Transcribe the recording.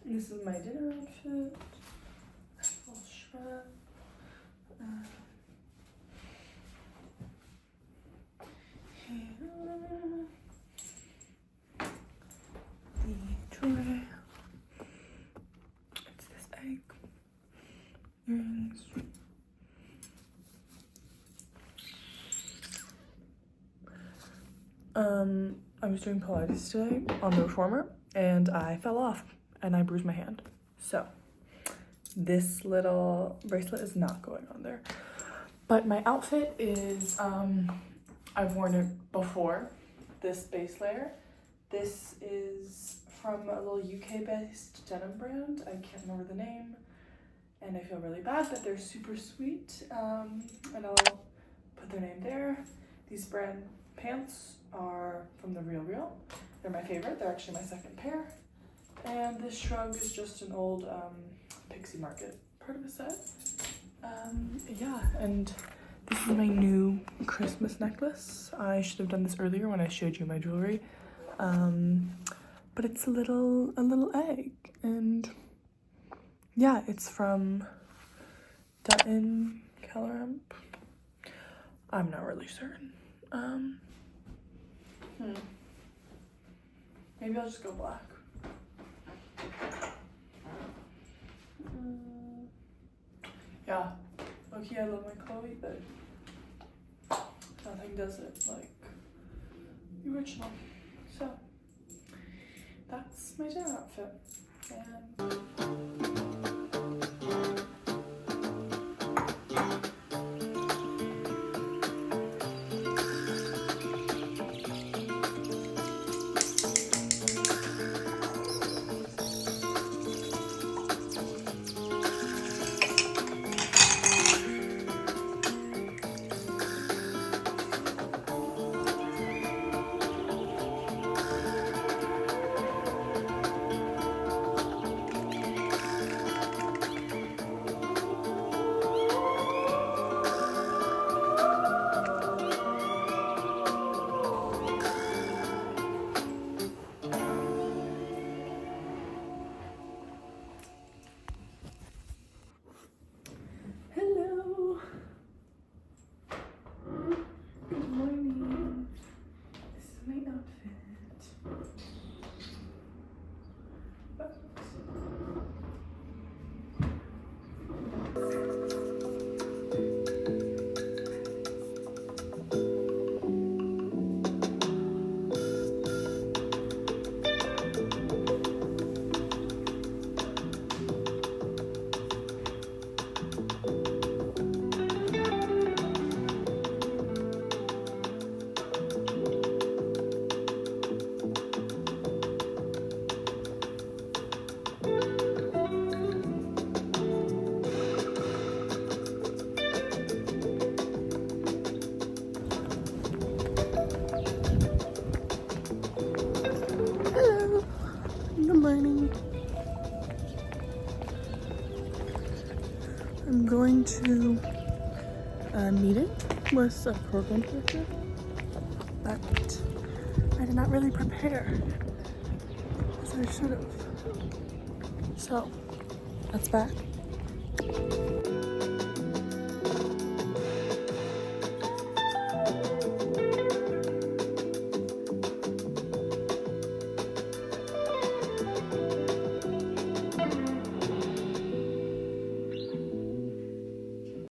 This is my dinner outfit. Little shrub. The tray. It's this egg. Earrings. I was doing Pilates today on the reformer and I fell off and I bruised my hand. So this little bracelet is not going on there. But my outfit is, I've worn it before, this base layer. This is from a little UK-based denim brand. I can't remember the name. And I feel really bad, but they're super sweet. And I'll put their name there. These brand pants are from The Real. They're my favorite. They're actually my second pair. And this shrug is just an old Pixie Market part of a set. Yeah, and this is my new Christmas necklace. I should have done this earlier when I showed you my jewelry. But it's a little egg, and yeah, it's from Dutton Kelleramp. I'm not really certain. Maybe I'll just go black. Yeah, okay, I love my Chloe, but nothing does it like the original. So that's my dinner outfit. And to a meeting with a program director, but I did not really prepare as I should have. So that's that.